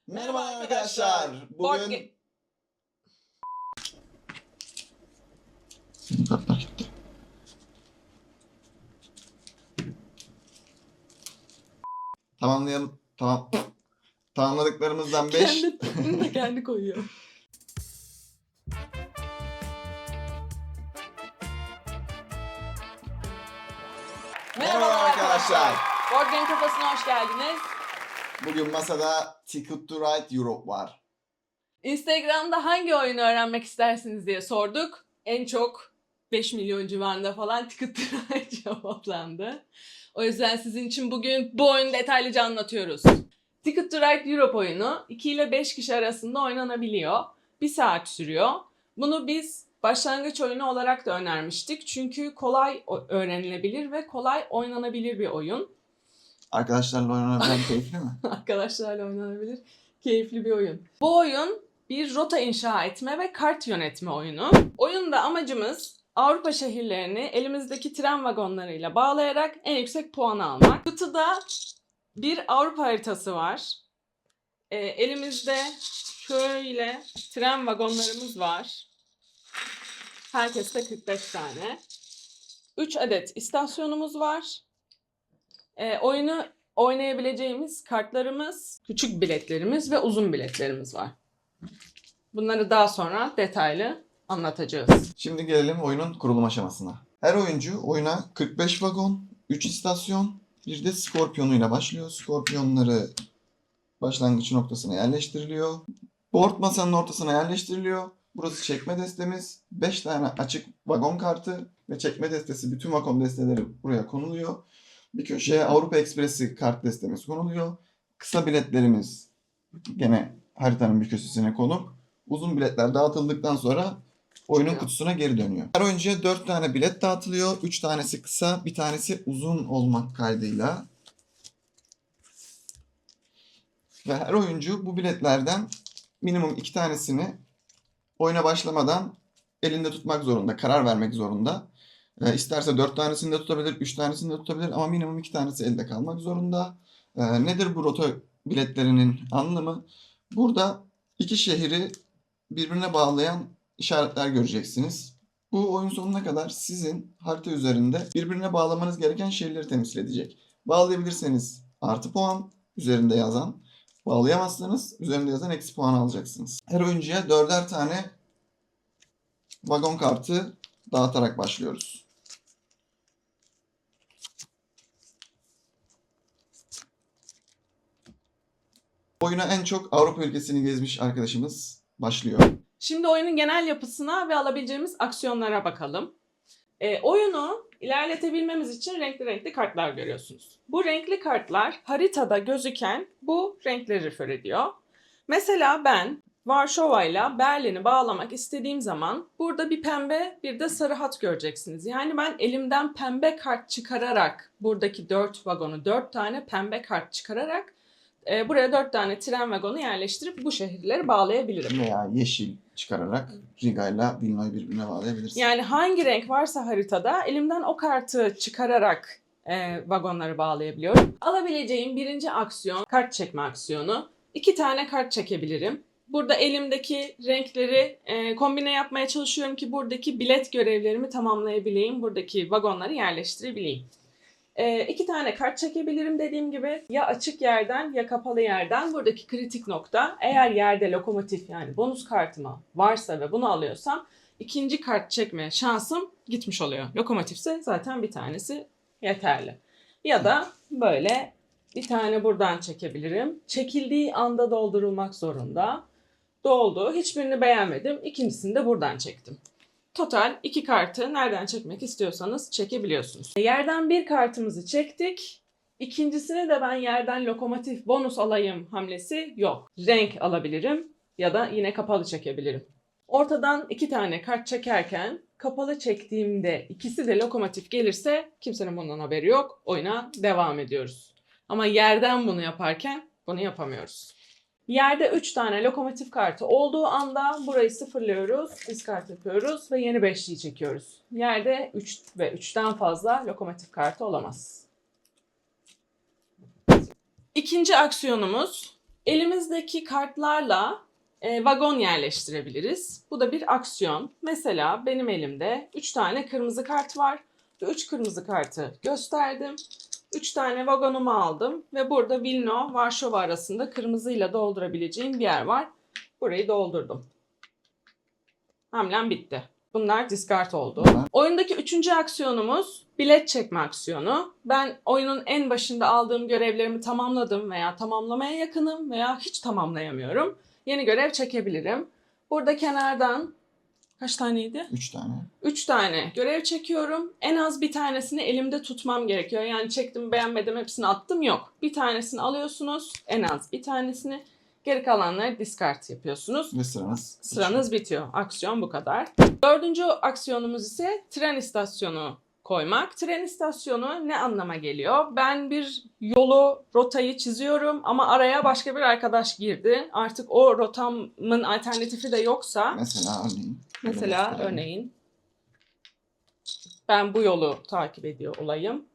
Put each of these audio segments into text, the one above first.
Merhaba arkadaşlar. Bugün... Kartlar gitti. Tamamlayalım. Tamamladıklarımızdan 5. Kendi de kendi koyuyor. Merhaba arkadaşlar. Board Game Kafası'na hoş geldiniz. Bugün masada Ticket to Ride Europe var. Instagram'da hangi oyunu öğrenmek istersiniz diye sorduk. En çok 5 milyon civarında falan Ticket to Ride cevaplandı. O yüzden sizin için bugün bu oyunu detaylıca anlatıyoruz. Ticket to Ride Europe oyunu 2 ile 5 kişi arasında oynanabiliyor. 1 saat sürüyor. Bunu biz başlangıç oyunu olarak da önermiştik. Çünkü kolay öğrenilebilir ve kolay oynanabilir bir oyun. Arkadaşlarla oynanabilen keyifli mi? Arkadaşlarla oynanabilir, keyifli bir oyun. Bu oyun bir rota inşa etme ve kart yönetme oyunu. Oyunda amacımız Avrupa şehirlerini elimizdeki tren vagonlarıyla bağlayarak en yüksek puanı almak. Kutuda bir Avrupa haritası var. Elimizde şöyle tren vagonlarımız var. Herkeste 45 tane. 3 adet istasyonumuz var. Oyunu oynayabileceğimiz kartlarımız, küçük biletlerimiz ve uzun biletlerimiz var. Bunları daha sonra detaylı anlatacağız. Şimdi gelelim oyunun kurulum aşamasına. Her oyuncu oyuna 45 vagon, 3 istasyon, bir de Skorpiyonuyla başlıyor. Skorpiyonları başlangıç noktasına yerleştiriliyor. Board masanın ortasına yerleştiriliyor. Burası çekme destemiz. 5 tane açık vagon kartı ve çekme destesi, bütün vagon desteleri buraya konuluyor. Bir köşeye Avrupa Ekspresi kart destemiz konuluyor. Kısa biletlerimiz gene haritanın bir köşesine konup uzun biletler dağıtıldıktan sonra oyunun kutusuna geri dönüyor. Her oyuncuya 4 tane bilet dağıtılıyor. 3 tanesi kısa, bir tanesi uzun olmak kaydıyla. Ve her oyuncu bu biletlerden minimum 2 tanesini oyuna başlamadan elinde tutmak zorunda, karar vermek zorunda. İsterse 4 tanesini de tutabilir, 3 tanesini de tutabilir ama minimum 2 tanesi elde kalmak zorunda. Nedir bu rota biletlerinin anlamı? Burada iki şehri birbirine bağlayan işaretler göreceksiniz. Bu oyun sonuna kadar sizin harita üzerinde birbirine bağlamanız gereken şehirleri temsil edecek. Bağlayabilirseniz artı puan üzerinde yazan, bağlayamazsanız üzerinde yazan eksi puan alacaksınız. Her oyuncuya 4'er tane vagon kartı dağıtarak başlıyoruz. Oyuna en çok Avrupa ülkesini gezmiş arkadaşımız başlıyor. Şimdi oyunun genel yapısına ve alabileceğimiz aksiyonlara bakalım. Oyunu ilerletebilmemiz için renkli renkli kartlar görüyorsunuz. Bu renkli kartlar haritada gözüken bu renkleri refer ediyor. Mesela ben Varşova ile Berlin'i bağlamak istediğim zaman burada bir pembe bir de sarı hat göreceksiniz. Yani ben elimden pembe kart çıkararak buradaki 4 vagonu 4 tane pembe kart çıkararak buraya 4 tane tren vagonu yerleştirip bu şehirleri bağlayabilirim. Veya yeşil çıkararak Riga ile Vilno'yu birbirine bağlayabilirsiniz. Yani hangi renk varsa haritada elimden o kartı çıkararak vagonları bağlayabiliyorum. Alabileceğim birinci aksiyon kart çekme aksiyonu. 2 tane kart çekebilirim. Burada elimdeki renkleri kombine yapmaya çalışıyorum ki buradaki bilet görevlerimi tamamlayabileyim. Buradaki vagonları yerleştirebileyim. 2 tane kart çekebilirim dediğim gibi. Ya açık yerden ya kapalı yerden. Buradaki kritik nokta eğer yerde lokomotif yani bonus kartıma varsa ve bunu alıyorsam ikinci kart çekme şansım gitmiş oluyor. Lokomotifse zaten bir tanesi yeterli. Ya da böyle bir tane buradan çekebilirim. Çekildiği anda doldurulmak zorunda. Doldu. Hiçbirini beğenmedim. İkincisini de buradan çektim. Total 2 kartı nereden çekmek istiyorsanız çekebiliyorsunuz. Yerden bir kartımızı çektik. İkincisini de ben yerden lokomotif bonus alayım hamlesi yok. Renk alabilirim ya da yine kapalı çekebilirim. Ortadan 2 tane kart çekerken kapalı çektiğimde ikisi de lokomotif gelirse kimsenin bundan haberi yok. Oyuna devam ediyoruz. Ama yerden bunu yaparken bunu yapamıyoruz. Yerde 3 tane lokomotif kartı olduğu anda burayı sıfırlıyoruz, diskart yapıyoruz ve yeni beşliği çekiyoruz. Yerde 3 ve 3'ten fazla lokomotif kartı olamaz. İkinci aksiyonumuz Elimizdeki kartlarla vagon yerleştirebiliriz. Bu da bir aksiyon. Mesela benim elimde 3 tane kırmızı kart var. Ve 3 kırmızı kartı gösterdim. 3 tane vagonumu aldım ve burada Wilno, Varşova arasında kırmızıyla doldurabileceğim bir yer var. Burayı doldurdum. Hamlem bitti. Bunlar discard oldu. Oyundaki 3. aksiyonumuz bilet çekme aksiyonu. Ben oyunun en başında aldığım görevlerimi tamamladım veya tamamlamaya yakınım veya hiç tamamlayamıyorum. Yeni görev çekebilirim. Burada kenardan kaç taneydi? 3 tane. 3 tane görev çekiyorum. En az bir tanesini elimde tutmam gerekiyor. Yani çektim, beğenmedim, hepsini attım yok. Bir tanesini alıyorsunuz. En az bir tanesini. Geri kalanları discard yapıyorsunuz. Ve Sıranız bitiyor. Aksiyon bu kadar. 4. aksiyonumuz ise tren istasyonu koymak. Tren istasyonu ne anlama geliyor? Ben bir rotayı çiziyorum ama araya başka bir arkadaş girdi. Artık o rotamın alternatifi de yoksa... Mesela örneğin ben bu yolu takip ediyor olayım.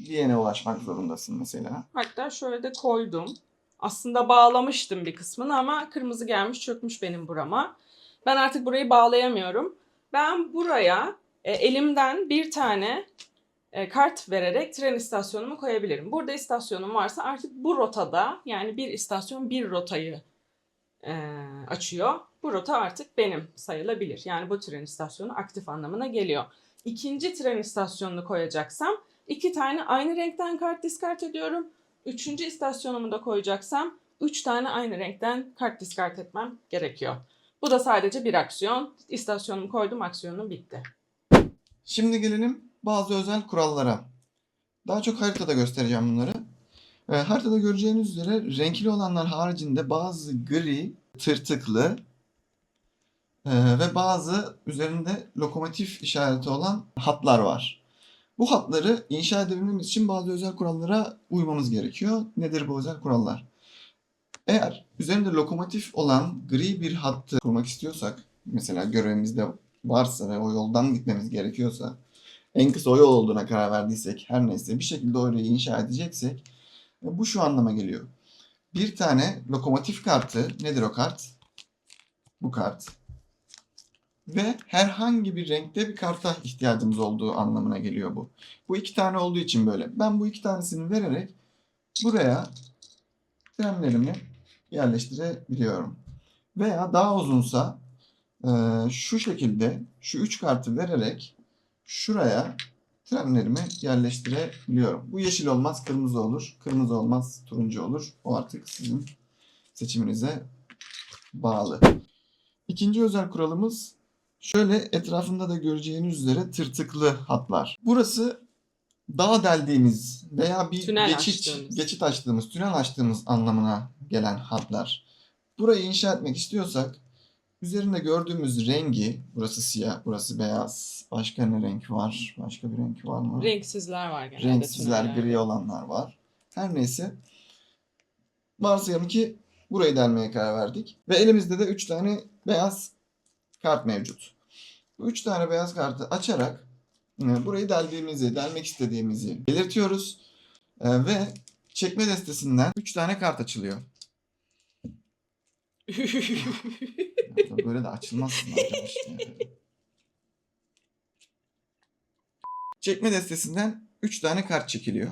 Viyana'ya ulaşmak zorundasın mesela. Hatta şöyle de koydum. Aslında bağlamıştım bir kısmını ama kırmızı gelmiş çökmüş benim burama. Ben artık burayı bağlayamıyorum. Ben buraya elimden bir tane kart vererek tren istasyonumu koyabilirim. Burada istasyonum varsa artık bu rotada, yani bir istasyon bir rotayı açıyor. Bu rota artık benim sayılabilir. Yani bu tren istasyonu aktif anlamına geliyor. İkinci tren istasyonunu koyacaksam 2 tane aynı renkten kart discard ediyorum. 3. istasyonumu da koyacaksam 3 tane aynı renkten kart discard etmem gerekiyor. Bu da sadece bir aksiyon. İstasyonumu koydum, aksiyonum bitti. Şimdi gelelim bazı özel kurallara. Daha çok haritada göstereceğim bunları. Haritada göreceğiniz üzere renkli olanlar haricinde bazı gri, tırtıklı ve bazı üzerinde lokomotif işareti olan hatlar var. Bu hatları inşa edebilmemiz için bazı özel kurallara uymamız gerekiyor. Nedir bu özel kurallar? Eğer üzerinde lokomotif olan gri bir hattı kurmak istiyorsak, mesela görevimizde varsa ve o yoldan gitmemiz gerekiyorsa, en kısa o yol olduğuna karar verdiysek, her neyse bir şekilde orayı inşa edeceksek, bu şu anlama geliyor. Bir tane lokomotif kartı, nedir o kart? Bu kart. Ve herhangi bir renkte bir karta ihtiyacımız olduğu anlamına geliyor bu. Bu 2 tane olduğu için böyle. Ben bu 2 tanesini vererek buraya trenlerimi yerleştirebiliyorum. Veya daha uzunsa şu şekilde şu 3 kartı vererek şuraya trenlerimi yerleştirebiliyorum. Bu yeşil olmaz, kırmızı olur. Kırmızı olmaz, turuncu olur. O artık sizin seçiminize bağlı. İkinci özel kuralımız şöyle, etrafında da göreceğiniz üzere tırtıklı hatlar. Burası dağ deldiğimiz veya bir geçit açtığımız, tünel açtığımız anlamına gelen hatlar. Burayı inşa etmek istiyorsak üzerinde gördüğümüz rengi, burası siyah, burası beyaz. Başka ne renk var? Başka bir renk var mı? Renksizler var genelde. Renksizler, gri olanlar var. Her neyse. Varsayalım ki burayı delmeye karar verdik. Ve elimizde de 3 tane beyaz kart mevcut. Bu 3 tane beyaz kartı açarak burayı delmek istediğimizi belirtiyoruz. Ve çekme destesinden 3 tane kart açılıyor. Böyle de açılmazsın arkadaşlar. Çekme destesinden 3 tane kart çekiliyor.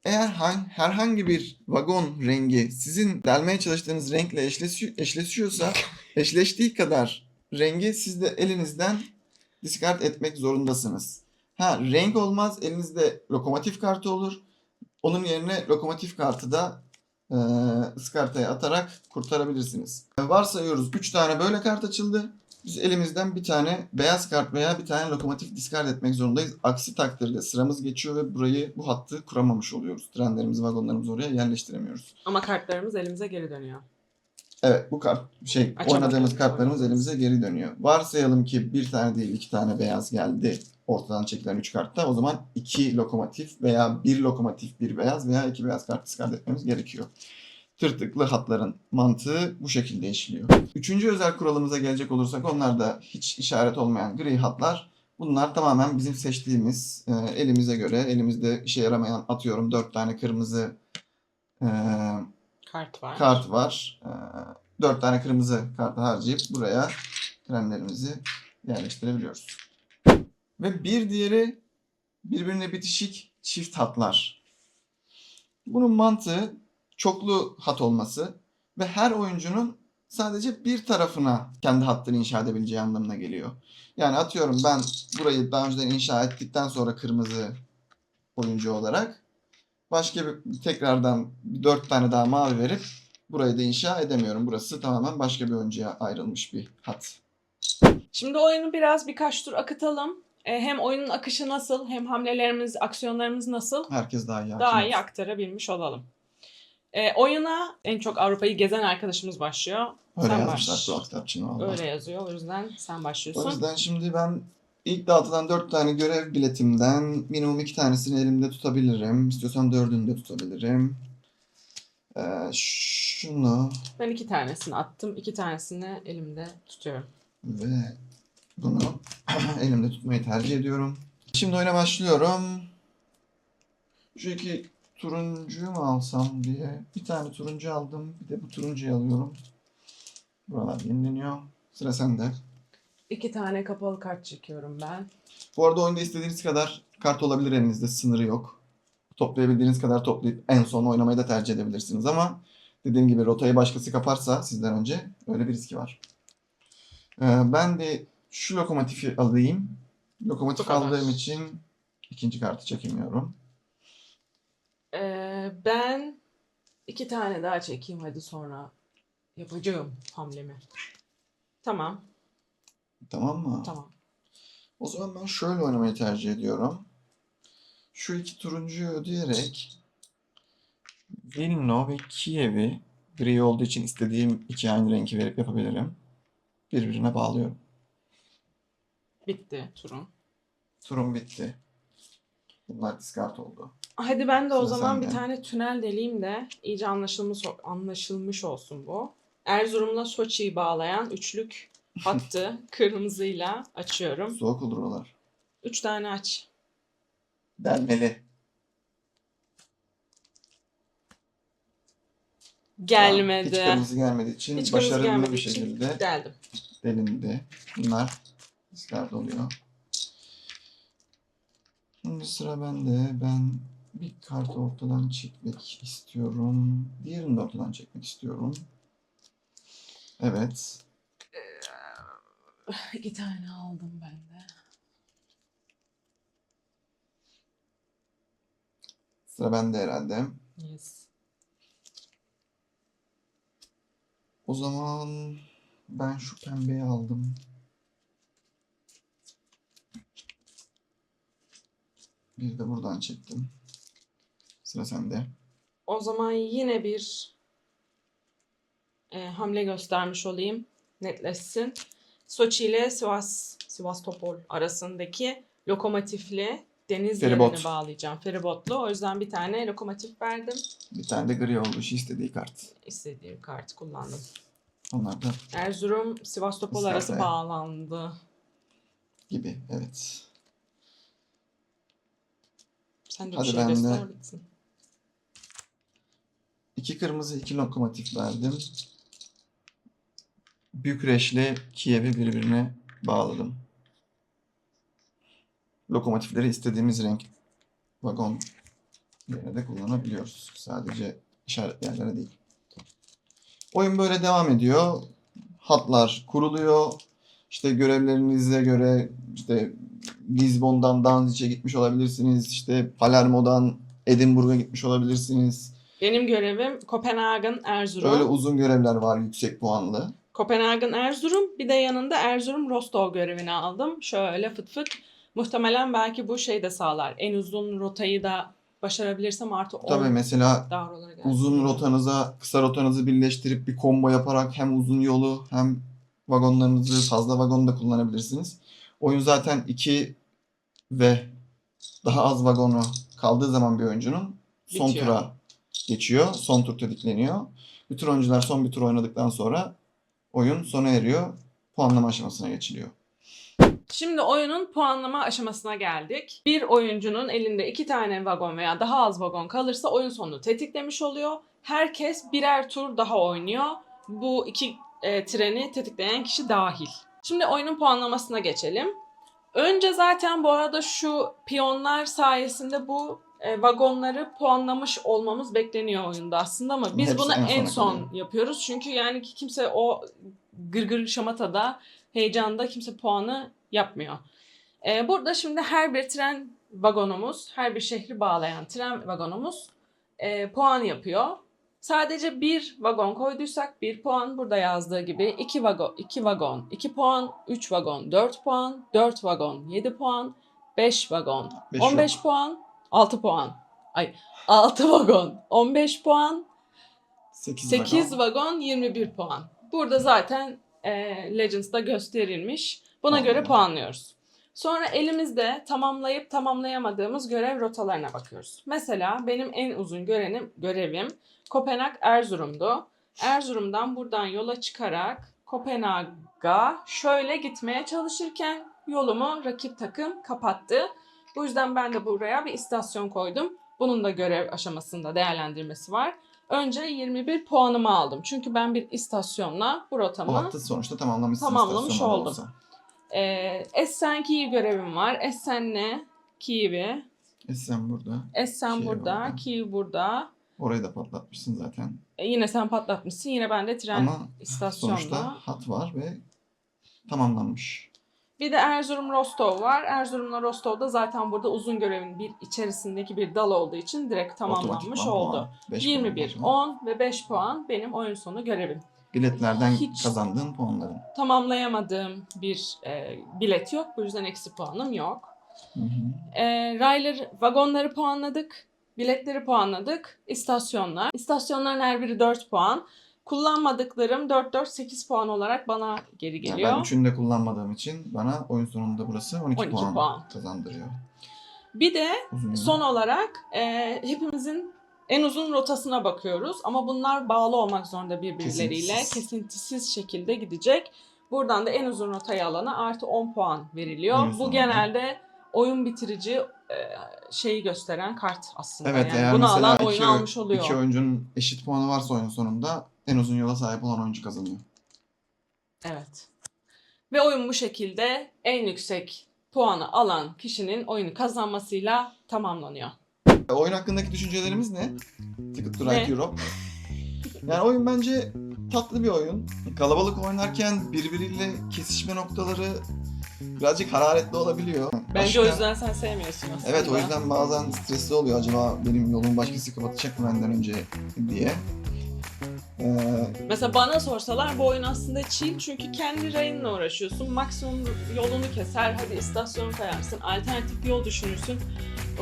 Eğer herhangi bir vagon rengi sizin delmeye çalıştığınız renkle eşleşiyorsa, eşleştiği kadar rengi siz de elinizden discard etmek zorundasınız. Renk olmaz, elinizde lokomotif kartı olur. Onun yerine lokomotif kartı da ıskartaya atarak kurtarabilirsiniz. Varsayıyoruz 3 tane böyle kart açıldı. Biz elimizden bir tane beyaz kart veya bir tane lokomotif discard etmek zorundayız. Aksi takdirde sıramız geçiyor ve bu hattı kuramamış oluyoruz. Trenlerimizi, vagonlarımızı oraya yerleştiremiyoruz. Ama kartlarımız elimize geri dönüyor. Evet, bu oynadığımız kartlarımız elimize geri dönüyor. Varsayalım ki bir tane değil 2 tane beyaz geldi. Ortadan çekilen 3 kartta. O zaman 2 lokomotif veya 1 lokomotif, 1 beyaz veya 2 beyaz kart discard etmemiz gerekiyor. Tırtıklı hatların mantığı bu şekilde işliyor. Üçüncü özel kuralımıza gelecek olursak, onlar da hiç işaret olmayan gri hatlar. Bunlar tamamen bizim seçtiğimiz elimize göre, elimizde işe yaramayan atıyorum 4 tane kırmızı e, Kart var. kart var. 4 tane kırmızı kartı harcayıp buraya trenlerimizi yerleştirebiliyoruz. Ve bir diğeri birbirine bitişik çift hatlar. Bunun mantığı çoklu hat olması ve her oyuncunun sadece bir tarafına kendi hattını inşa edebileceği anlamına geliyor. Yani atıyorum ben burayı daha önceden inşa ettikten sonra kırmızı oyuncu olarak başka bir tekrardan 4 tane daha mavi verip burayı da inşa edemiyorum. Burası tamamen başka bir oyuncuya ayrılmış bir hat. Şimdi oyunu birkaç tur akıtalım. Hem oyunun akışı nasıl, hem hamlelerimiz, aksiyonlarımız nasıl Herkes daha iyi hakim daha iyi olsun. aktarabilmiş olalım. Oyuna en çok Avrupa'yı gezen arkadaşımız başlıyor. Öyle Sen yazmışlar baş. kulak kitapçığına valla. Öyle yazıyor. O yüzden sen O başlıyorsun. yüzden şimdi ben ilk dağıtılan 4 tane görev biletimden minimum 2 tanesini elimde tutabilirim. İstiyorsam 4'ünü de tutabilirim. Şunu Ben 2 tanesini attım. 2 tanesini elimde tutuyorum. ve bunu elimde tutmayı tercih ediyorum. Şimdi oyuna başlıyorum. Şu iki turuncuyu mu alsam diye. Bir tane turuncu aldım. Bir de bu turuncuyu alıyorum. Buralar yenileniyor. Sıra sende. 2 tane kapalı kart çekiyorum ben. Bu arada oyunda istediğiniz kadar kart olabilir elinizde. Sınırı yok. Toplayabildiğiniz kadar toplayıp en son oynamayı da tercih edebilirsiniz ama dediğim gibi rotayı başkası kaparsa sizden önce öyle bir riski var. Ben de şu lokomotifi alayım. Lokomotif Bu kadar. aldığım için ikinci kartı çekemiyorum. Ben 2 tane daha çekeyim, hadi sonra yapacağım hamlemi. Tamam. Tamam mı? Tamam. O zaman ben şöyle oynamayı tercih ediyorum. Şu iki turuncuyu ödeyerek Vilno ve Kiev'i gri olduğu için istediğim iki aynı renki verip yapabilirim. Birbirine bağlıyorum. Bitti turun. Turum bitti. Bunlar diskart oldu. Hadi ben de o Sıra zaman sende. bir tane tünel deleyim de iyice anlaşılmış olsun bu. Erzurum'la Soçi'yi bağlayan üçlük hattı kırmızıyla açıyorum. Soğuk olur oralar. 3 tane aç. Delmeli. Gelmedi. Hiç kırmızı gelmediği için Hiç kırmızı başarılı gelmediği bir için şekilde deldim. delindi. Bunlar diskart oluyor. Şimdi sıra bende. Ben bir kart ortadan çekmek istiyorum. Diğerini de ortadan çekmek istiyorum. Evet. 2 tane aldım ben de. Sıra bende herhalde. Yes. O zaman ben şu pembeyi aldım. Bir de buradan çektim. Sıra sende. O zaman yine bir hamle göstermiş olayım. Netleşsin. Soçi ile Sivastopol arasındaki lokomotifli deniz Feribot. yerini bağlayacağım. Feribotlu. O yüzden bir tane lokomotif verdim. Bir tane de gri oldu. Şu istediği kart. İstediğim kartı kullandım. Onlar da Erzurum Sivastopol arası İsterse. bağlandı. gibi. Evet. Sen de bir Hadi şey ben de- göster bitsin. 2 kırmızı 2 lokomotif verdim. Bükreş'le Kiev'i birbirine bağladım. Lokomotifleri istediğimiz renk vagon yerine de kullanabiliyoruz. Sadece işaret yerlere değil. Oyun böyle devam ediyor. Hatlar kuruluyor. İşte görevlerinize göre işte Lizbon'dan Danziç'e gitmiş olabilirsiniz. İşte Palermo'dan Edinburgh'a gitmiş olabilirsiniz. Benim görevim Kopenhagen, Erzurum. Öyle uzun görevler var yüksek puanlı. Kopenhagen, Erzurum. Bir de yanında Erzurum, Rostov görevini aldım. Şöyle fıt fıt. Muhtemelen belki bu şey de sağlar. En uzun rotayı da başarabilirsem artı 10 Tabii mesela davrolara gelsin. uzun rotanıza kısa rotanızı birleştirip bir combo yaparak hem uzun yolu hem vagonlarınızı fazla vagon da kullanabilirsiniz. Oyun zaten 2 ve daha az vagonu kaldığı zaman bir oyuncunun son Bitiyor. tura geçiyor. Son tur tetikleniyor. Bütün oyuncular son bir tur oynadıktan sonra oyun sona eriyor. Puanlama aşamasına geçiliyor. Şimdi oyunun puanlama aşamasına geldik. Bir oyuncunun elinde 2 tane vagon veya daha az vagon kalırsa oyun sonunu tetiklemiş oluyor. Herkes birer tur daha oynuyor. Bu 2 treni tetikleyen kişi dahil. Şimdi oyunun puanlamasına geçelim. Önce zaten bu arada şu piyonlar sayesinde bu vagonları puanlamış olmamız bekleniyor oyunda aslında ama biz Hepsi bunu en en sona son kalıyor. yapıyoruz. Çünkü yani kimse o gırgır şamatada, heyecanda kimse puanı yapmıyor. Burada şimdi her bir tren vagonumuz, her bir şehri bağlayan tren vagonumuz puan yapıyor. Sadece bir vagon koyduysak 1 puan, burada yazdığı gibi 2 vagon 2 puan, 3 vagon 4 puan, 4 vagon 7 puan, 5 vagon 5 15 yok. puan, 6 puan. 6 vagon 15 puan, 8 vagon 21 puan. Burada zaten Legends'da gösterilmiş. Buna göre Anladım. puanlıyoruz. Sonra elimizde tamamlayıp tamamlayamadığımız görev rotalarına bakıyoruz. Mesela benim en uzun görevim Kopenhag Erzurum'du. Erzurum'dan buradan yola çıkarak Kopenhag'a şöyle gitmeye çalışırken yolumu rakip takım kapattı. Bu yüzden ben de buraya bir istasyon koydum. Bunun da görev aşamasında değerlendirmesi var. Önce 21 puanımı aldım. Çünkü ben bir istasyonla bu O rotamı hattı sonuçta tamamlamışsın. tamamlamış istasyonlar oldum. olsa. Essen Kiev görevim var. Essen'le Kiev'i. Sen burada. Essen Şey burada, orada. Kiev burada. Orayı da patlatmışsın zaten. Yine sen patlatmışsın. Yine ben de tren Ama istasyonla. sonuçta hat var ve tamamlanmış. Bir de Erzurum Rostov var. Erzurum'la Rostov'da zaten burada uzun görevin bir içerisindeki bir dal olduğu için direkt tamamlanmış Otomatikman oldu. puan. 5 puan 21, o zaman. 10 ve 5 puan benim oyun sonu görevim. Biletlerden Hiç- kazandığın puanların. Tamamlayamadığım bir bilet yok. Bu yüzden eksi puanım yok. Hı hı. Raylar vagonları puanladık. Biletleri puanladık. İstasyonlar. İstasyonların her biri 4 puan. Kullanmadıklarım 4-4-8 puan olarak bana geri Yani geliyor. ben üçünü de kullanmadığım için bana oyun sonunda burası 12, 12 puan, puan. kazandırıyor. Bir de Uzun yol. son olarak hepimizin en uzun rotasına bakıyoruz. Ama bunlar bağlı olmak zorunda birbirleriyle. Kesintisiz şekilde gidecek. Buradan da en uzun rotayı alana artı 10 puan veriliyor. Oyun Bu sonunda. genelde oyun bitirici şeyi gösteren kart aslında. Evet, yani eğer bunu mesela alan oyunu almış oluyor. iki oyuncunun eşit puanı varsa oyun sonunda en uzun yola sahip olan oyuncu kazanıyor. Evet. Ve oyun bu şekilde en yüksek puanı alan kişinin oyunu kazanmasıyla tamamlanıyor. Oyun hakkındaki düşüncelerimiz ne? Ticket to Ride Ne? Europe. Yani oyun bence tatlı bir oyun. Kalabalık oynarken birbiriyle kesişme noktaları birazcık hararetli olabiliyor. Bence o Başka- yüzden sen sevmiyorsun aslında. Evet, o yüzden bazen stresli oluyor. Acaba benim yolumu başkası kapatacak mı benden önce diye. Mesela bana sorsalar bu oyun aslında chill çünkü kendi rayınla uğraşıyorsun. Maksimum yolunu keser, hadi istasyon kayarsın, alternatif bir yol düşünürsün.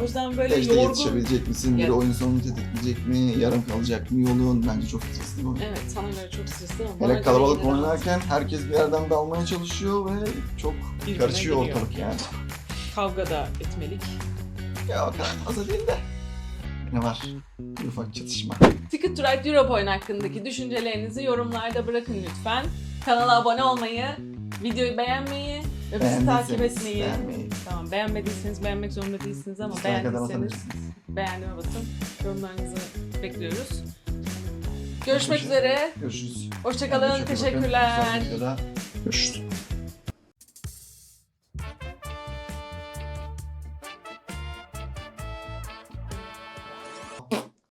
O yüzden böyle İşte yorgun... yetişebilecek misin? Bir Evet. oyun sonunu tetikleyecek mi? Yarım kalacak mı yolun? Bence çok stresli bir oyun. Evet, sana göre çok stresli ama bana Hele göre kalabalık yine rahat. oynarken herkes bir yerden dalmaya çalışıyor ve çok Birbirine karışıyor giriyor. ortalık yani. Kavga da etmelik. Ya o kadar fazla değil de. Ne var? Bir ufak çatışma. Ticket to Ride Europe oyun hakkındaki düşüncelerinizi yorumlarda bırakın lütfen. Kanala abone olmayı, videoyu beğenmeyi ve bizi takip etmeyi. beğenmeyi. Tamam, beğenmediyseniz beğenmek zorunda değilsiniz ama Dislike'a da beğendiyseniz basabilirsiniz. beğendiğime basın. Yorumlarınızı bekliyoruz. Görüşmek Görüşürüz. üzere. Görüşürüz. Hoşçakalın. Kendinize çok iyi bakın. Teşekkürler. Sonraki videoda görüşürüz.